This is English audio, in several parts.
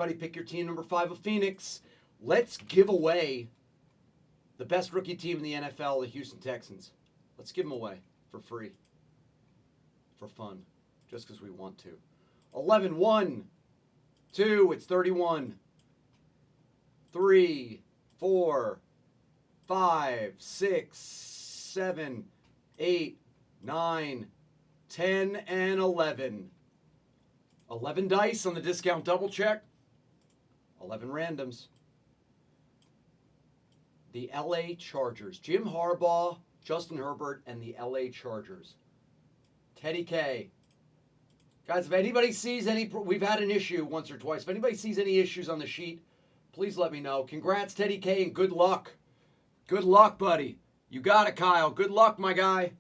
Everybody pick your team number 5 of Phoenix. Let's give away the best rookie team in the NFL, the Houston Texans. Let's give them away for free. For fun. Just because we want to. 11, 1, 2, it's 31. 3, 4, 5, 6, 7, 8, 9, 10, and 11. 11 dice on the discount double check. 11 randoms. The LA Chargers. Jim Harbaugh, Justin Herbert, and the LA Chargers. Teddy K. Guys, if anybody sees we've had an issue once or twice. If anybody sees any issues on the sheet, please let me know. Congrats, Teddy K, and good luck. Good luck, buddy. You got it, Kyle. Good luck, my guy.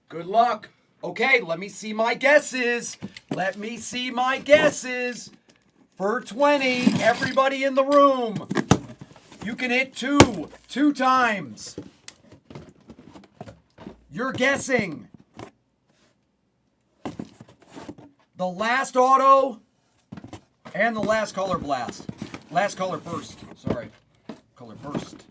Good luck. Okay, let me see my guesses. Let me see my guesses. For 20, everybody in the room, you can hit two times. You're guessing the last auto and the last color blast. Last color burst. Sorry. Color burst.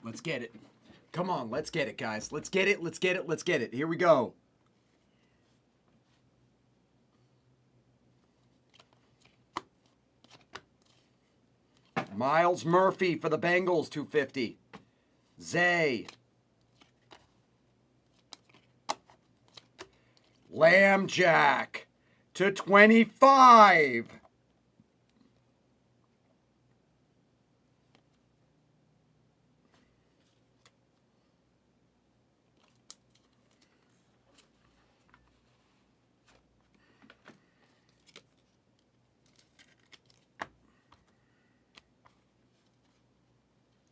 Let's get it. Come on, let's get it, guys. Let's get it, let's get it, let's get it. Here we go. Miles Murphy for the Bengals, 250. Zay. Lambjack to 25.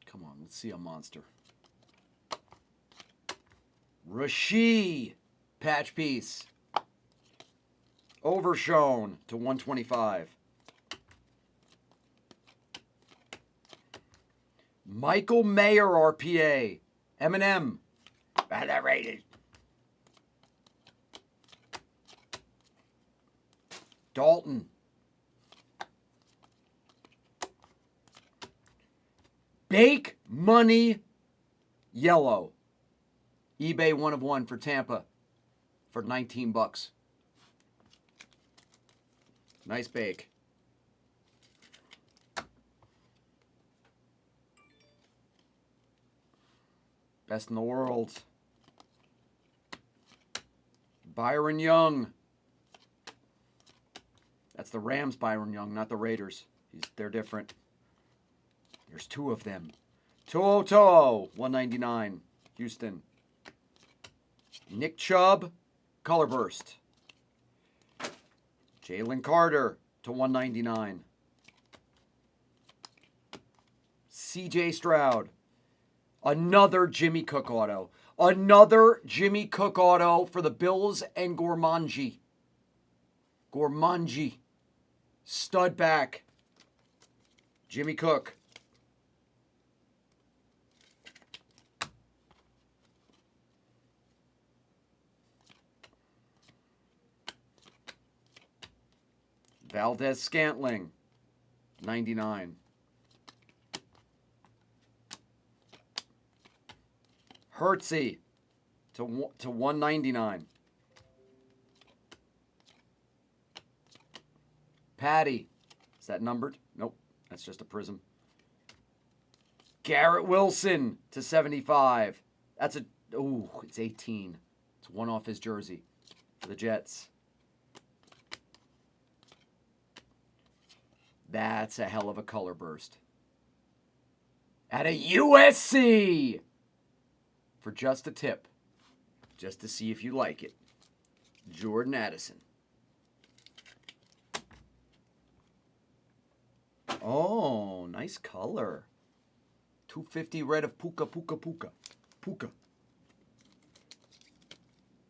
Come on, let's see a monster. Rasheed, patch piece. Overshown to 125. Michael Mayer, RPA. Eminem. Rated. Dalton. Bake Money Yellow. eBay 1 of 1 for Tampa for $19. Nice bake. Best in the world. Byron Young. That's the Rams Byron Young, not the Raiders. They're different. There's 2 of them. To'o, 199. Houston. Nick Chubb, color burst. Jalen Carter to 199. CJ Stroud. Another Jimmy Cook auto. Another Jimmy Cook auto for the Bills and Gormanji. Stud back. Jimmy Cook. Valdez Scantling, 99. Hertzy to 199. Patty, is that numbered? Nope, that's just a prism. Garrett Wilson to 75. That's it's 18. It's 1 off his jersey for the Jets. That's a hell of a color burst. At a USC for just a tip. Just to see if you like it. Jordan Addison. Oh, nice color. 250 red of Puka.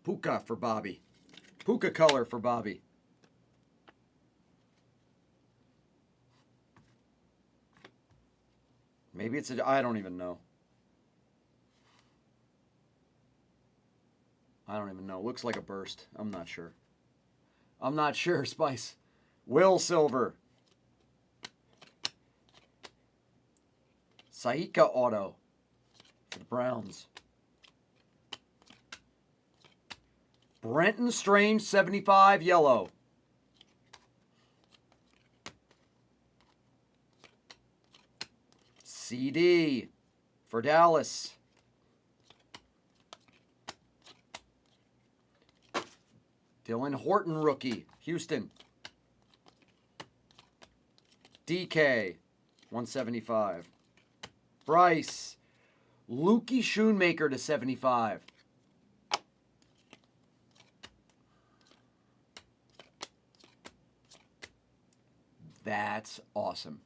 Puka for Bobby. Puka color for Bobby. Maybe it's I don't even know. I don't even know. Looks like a burst. I'm not sure. Spice. Will Silver. Saika auto for the Browns. Brenton Strange, 75, yellow. CD for Dallas. Dylan Horton, rookie, Houston. DK, 175. Bryce. Lukey Schoonmaker to 75. That's awesome.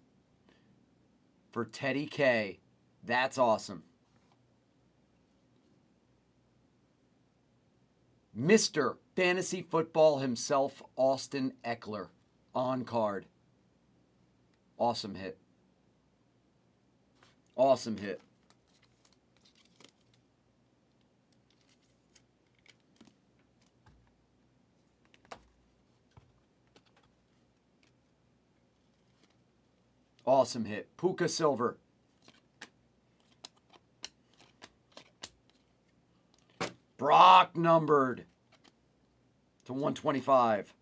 For Teddy K, that's awesome. Mr. Fantasy Football himself, Austin Eckler, on card. Awesome hit. Awesome hit. Awesome hit. Puka Silver. Brock numbered to 125.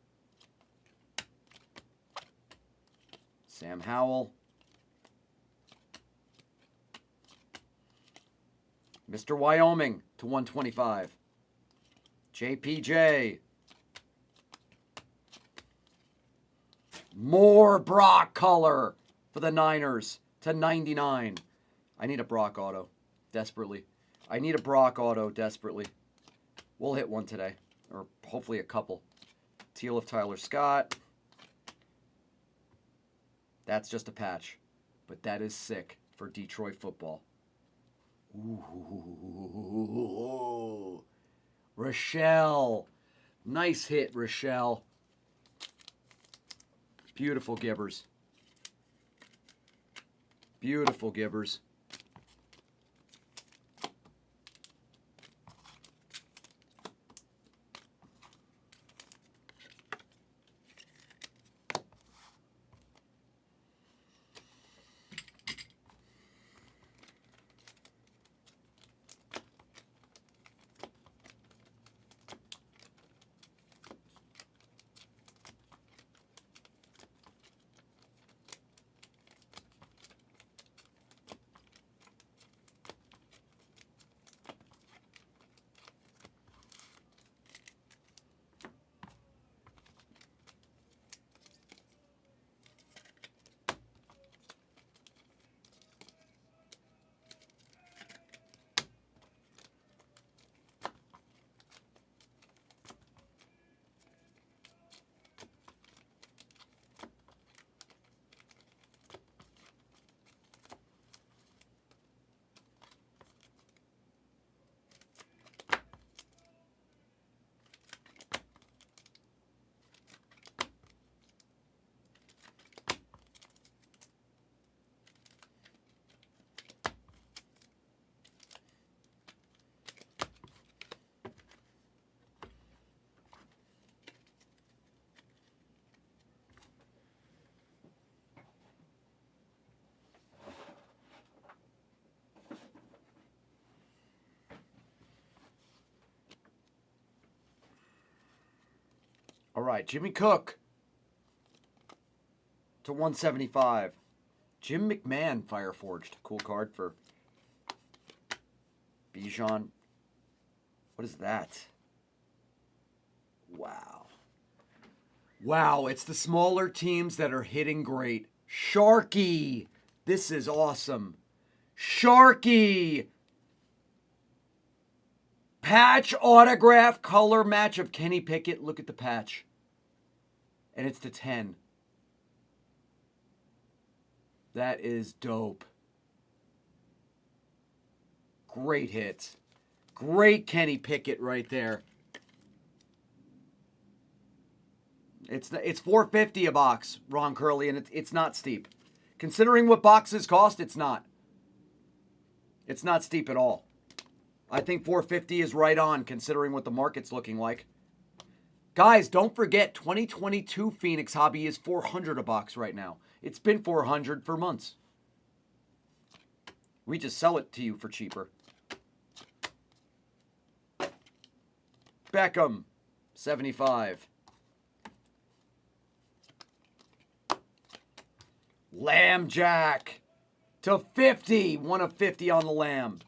Sam Howell. Mr. Wyoming to 125. JPJ. More Brock color for the Niners to 99. I need a Brock auto desperately. I need a Brock auto desperately. We'll hit one today, or hopefully a couple. Teal of Tyler Scott. That's just a patch, but that is sick for Detroit football. Ooh. Rochelle. Nice hit, Rochelle. Beautiful Gibbers. Beautiful Gibbers. All right, Jimmy Cook to 175. Jim McMahon Fireforged. Cool card for Bijan. What is that? Wow. Wow, it's the smaller teams that are hitting great. Sharky. This is awesome. Sharky. Patch autograph color match of Kenny Pickett. Look at the patch. And it's to 10. That is dope. Great hit. Great Kenny Pickett right there. It's $4.50 a box, Ron Curley, and it's not steep. Considering what boxes cost, it's not. It's not steep at all. I think $4.50 is right on, considering what the market's looking like. Guys, don't forget, 2022 Phoenix Hobby is $400 a box right now. It's been $400 for months. We just sell it to you for cheaper. Beckham, 75. Lamb Jack to 50. 1 of 50 on the Lamb.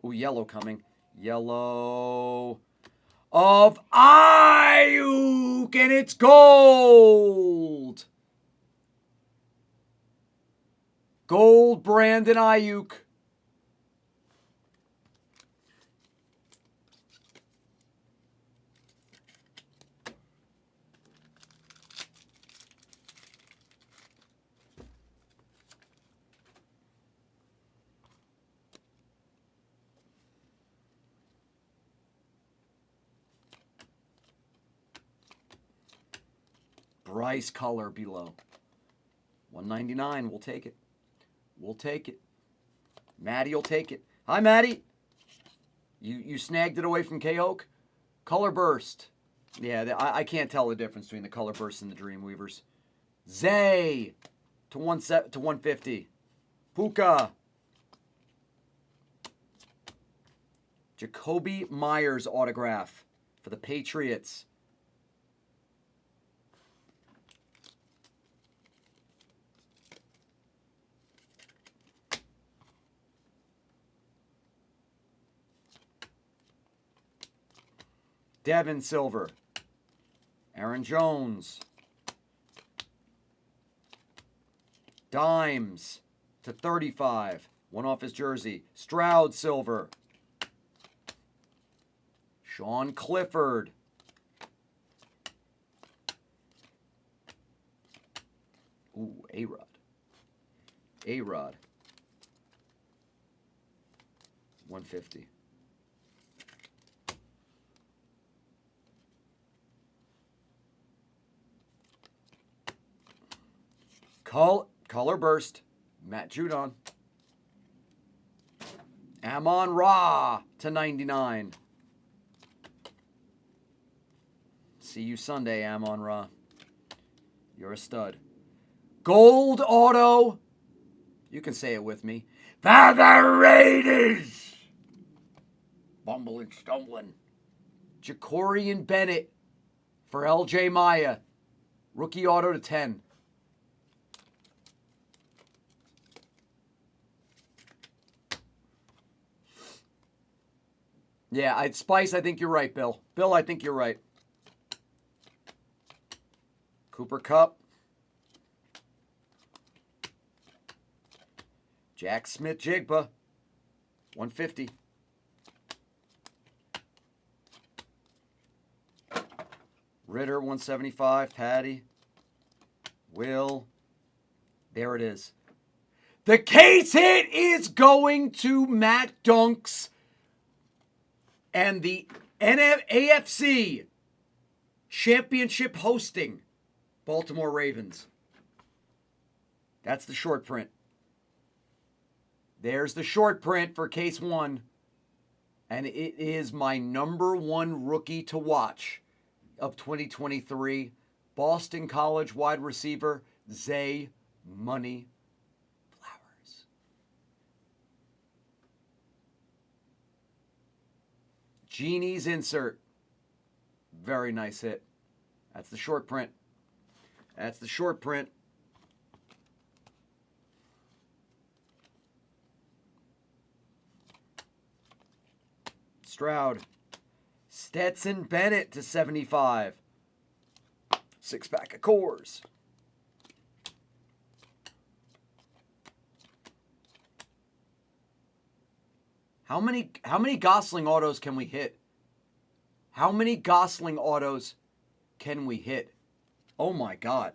Ooh, yellow coming. Yellow of Ayuk, and it's gold. Gold Brandon Ayuk. Bryce color below. 199, we'll take it. We'll take it. Maddie will take it. Hi, Maddie. You snagged it away from K-Oak? Color burst. Yeah, I can't tell the difference between the color burst and the Dreamweavers. Zay to 150. Puka. Jacoby Myers autograph for the Patriots. Devin Silver. Aaron Jones. Dimes to 35. One off his jersey. Stroud silver. Sean Clifford. Ooh, A-Rod. A-Rod. 150. Color burst. Matt Judon. Amon-Ra to 99. See you Sunday, Amon-Ra. You're a stud. Gold auto. You can say it with me. For the Raiders. Bumbling, stumbling. Jacorian Bennett for LJ Maya. Rookie auto to 10. Yeah, Spice, I think you're right, Bill. Bill, I think you're right. Cooper Kupp. Jack Smith-Jigba. 150. Ritter, 175. Patty. Will. There it is. The case hit is going to Matt Dunks and the AFC Championship hosting Baltimore Ravens. That's the short print. There's the short print for case 1. And it is my number 1 rookie to watch of 2023. Boston College wide receiver, Zay Money Flowers. Genie's insert. Very nice hit. That's the short print. That's the short print. Stroud. Stetson Bennett to 75. 6-pack of Coors. How many Gosling autos can we hit? How many Gosling autos can we hit? Oh my God.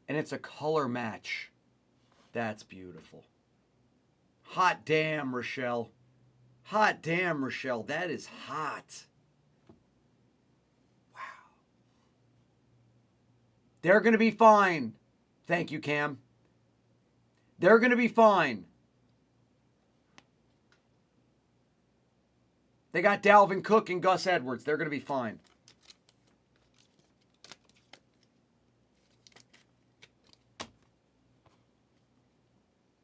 And it's a color match. That's beautiful. Hot damn, Rochelle. Hot damn, Rochelle. That is hot. Wow. They're going to be fine. Thank you, Cam. They're going to be fine. They got Dalvin Cook and Gus Edwards. They're going to be fine.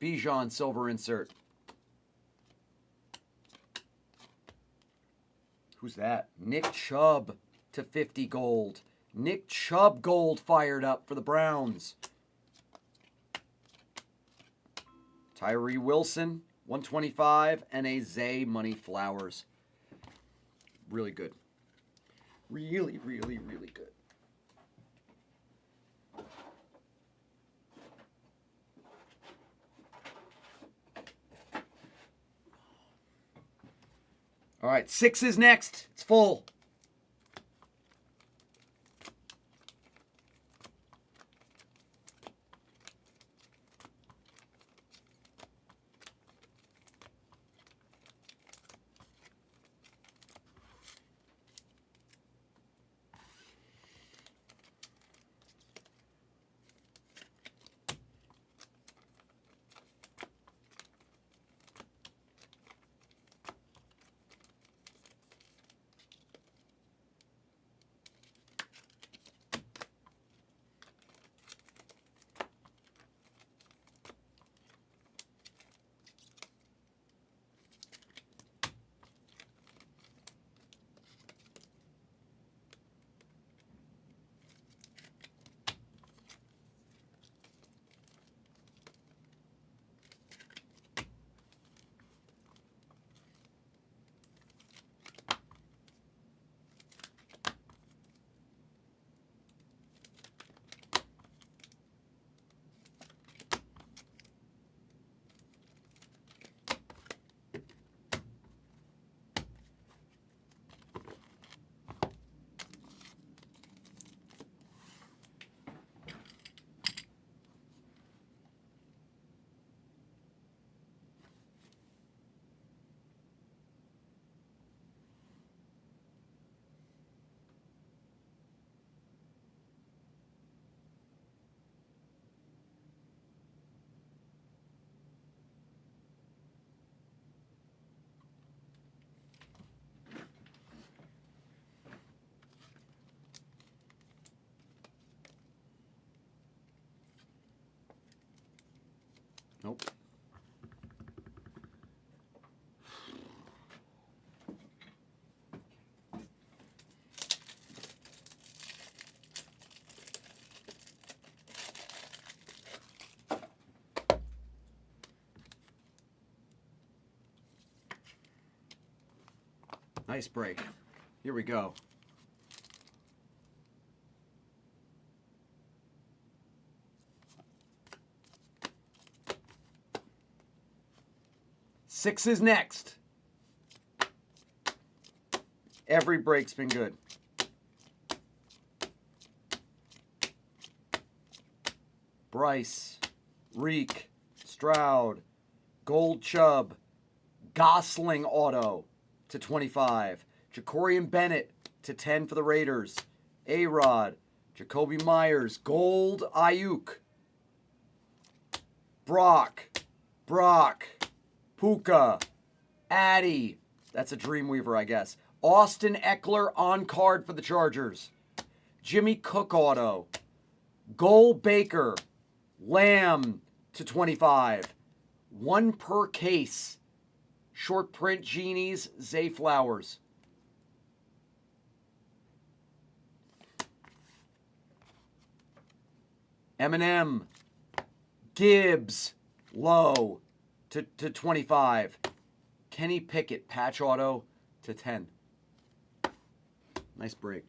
Bijan silver insert. Who's that? Nick Chubb to 50 gold. Nick Chubb gold fired up for the Browns. Tyree Wilson, 125, and a Zay Money Flowers. Really good. Really, really, really good. All right, 6 is next. It's full. Nice break. Here we go. Six is next. Every break's been good. Bryce, Reek, Stroud, Gold Chubb, Gosling auto to 25. Jacorian Bennett to 10 for the Raiders. A-Rod, Jacoby Myers, Gold Ayuk. Brock, Puka, Addy. That's a Dreamweaver, I guess. Austin Eckler on card for the Chargers. Jimmy Cook auto. Cole Baker, Lamb to 25. One per case. Short print Genies, Zay Flowers. Eminem, Gibbs, low to 25. Kenny Pickett, patch auto to 10. Nice break.